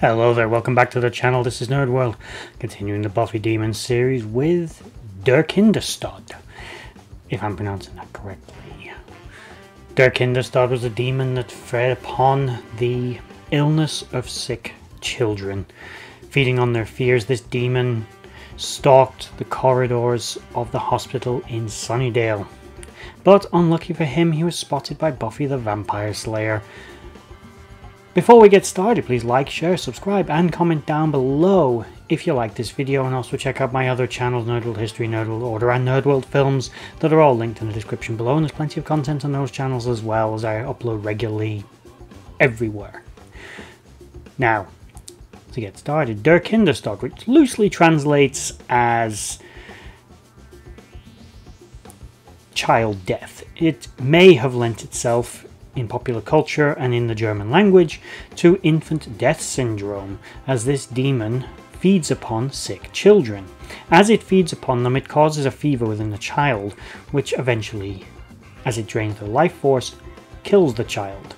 Hello there, welcome back to the channel. This is Nerd World, continuing the Buffy Demon series with Kindestod, if I'm pronouncing that correctly. Kindestod was a demon that fed upon the illness of sick children. Feeding on their fears, this demon stalked the corridors of the hospital in Sunnydale. But unlucky for him, he was spotted by Buffy the Vampire Slayer. Before we get started, please like, share, subscribe and comment down below if you like this video, and also check out my other channels, Nerd World History, Nerd World Order and Nerd World Films, that are all linked in the description below, and there's plenty of content on those channels as well, as I upload regularly everywhere. Now, to get started, Kindestod, which loosely translates as child death. It may have lent itself in popular culture and in the German language to infant death syndrome, as this demon feeds upon sick children. As it feeds upon them, it causes a fever within the child, which eventually, as it drains their life force, kills the child.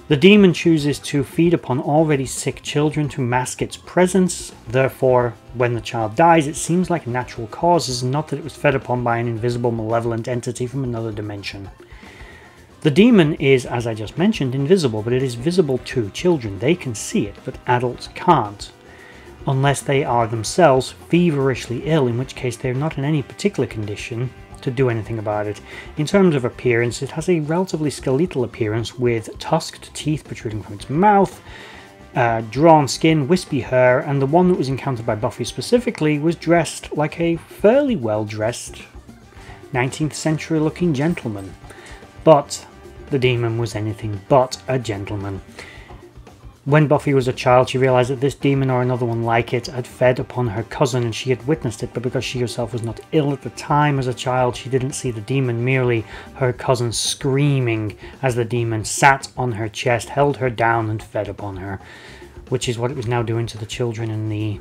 The demon chooses to feed upon already sick children to mask its presence. Therefore, when the child dies, it seems like natural causes, not that it was fed upon by an invisible malevolent entity from another dimension. The demon is, as I just mentioned, invisible, but it is visible to children. They can see it, but adults can't, unless they are themselves feverishly ill, in which case they are not in any particular condition to do anything about it. In terms of appearance, it has a relatively skeletal appearance with tusked teeth protruding from its mouth, drawn skin, wispy hair, and the one that was encountered by Buffy specifically was dressed like a fairly well-dressed 19th century looking gentleman. But the demon was anything but a gentleman. When Buffy was a child, she realized that this demon, or another one like it, had fed upon her cousin, and she had witnessed it, but because she herself was not ill at the time as a child, she didn't see the demon, merely her cousin screaming as the demon sat on her chest, held her down and fed upon her, which is what it was now doing to the children in the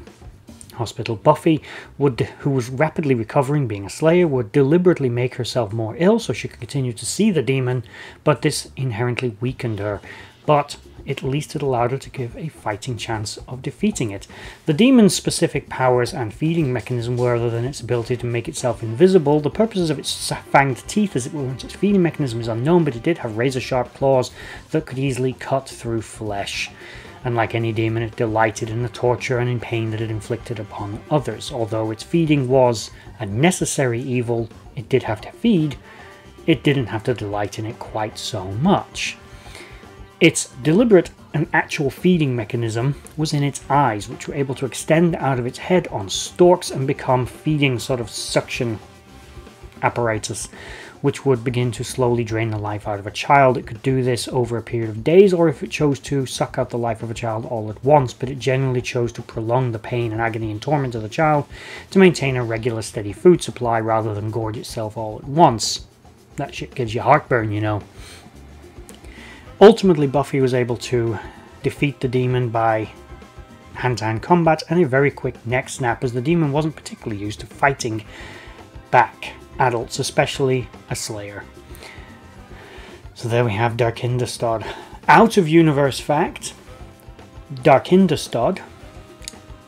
hospital. Buffy, who was rapidly recovering, being a slayer, would deliberately make herself more ill so she could continue to see the demon, but this inherently weakened her. But at least it allowed her to give a fighting chance of defeating it. The demon's specific powers and feeding mechanism were, other than its ability to make itself invisible, the purposes of its fanged teeth, as it were, its feeding mechanism is unknown, but it did have razor-sharp claws that could easily cut through flesh. And like any demon, it delighted in the torture and in pain that it inflicted upon others. Although its feeding was a necessary evil, it did have to feed, it didn't have to delight in it quite so much. Its deliberate and actual feeding mechanism was in its eyes, which were able to extend out of its head on stalks and become feeding sort of suction apparatus, which would begin to slowly drain the life out of a child. It could do this over a period of days, or if it chose to, suck out the life of a child all at once, but it generally chose to prolong the pain and agony and torment of the child to maintain a regular steady food supply rather than gorge itself all at once. That shit gives you heartburn, you know. Ultimately, Buffy was able to defeat the demon by hand-to-hand combat and a very quick neck snap, as the demon wasn't particularly used to fighting back adults, especially a slayer. So there we have Kindestod. Out of universe fact, Kindestod,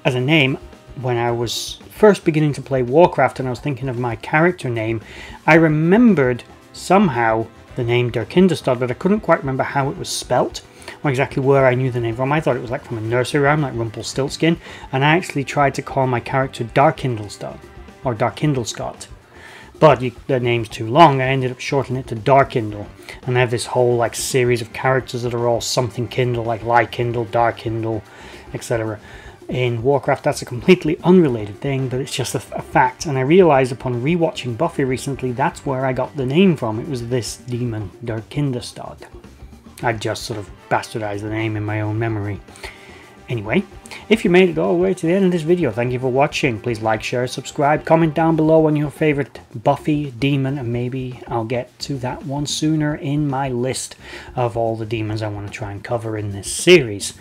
as a name, when I was first beginning to play Warcraft and I was thinking of my character name, I remembered somehow the name Kindestod, but I couldn't quite remember how it was spelt or exactly where I knew the name from. I thought it was like from a nursery rhyme, like Rumpelstiltskin, and I actually tried to call my character Kindestod or Kindlescott. But the name's too long. I ended up shortening it to Darkindle, and I have this whole like series of characters that are all something Kindle, like Lyekindle, Darkindle, etc. In Warcraft, that's a completely unrelated thing, but it's just a fact. And I realized upon rewatching Buffy recently, that's where I got the name from. It was this demon, Kindestod. I just sort of bastardized the name in my own memory. Anyway, if you made it all the way to the end of this video, thank you for watching. Please like, share, subscribe, comment down below on your favorite Buffy demon, and maybe I'll get to that one sooner in my list of all the demons I want to try and cover in this series.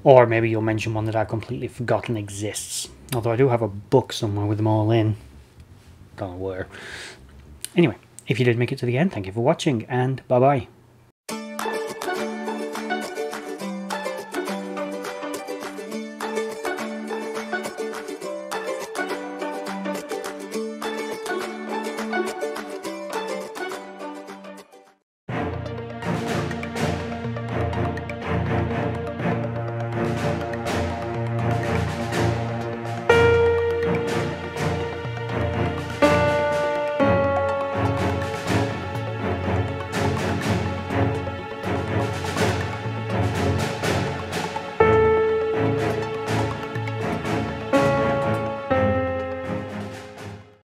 Or maybe you'll mention one that I've completely forgotten exists. Although I do have a book somewhere with them all in. Don't know where. Anyway, if you did make it to the end, thank you for watching, and bye-bye.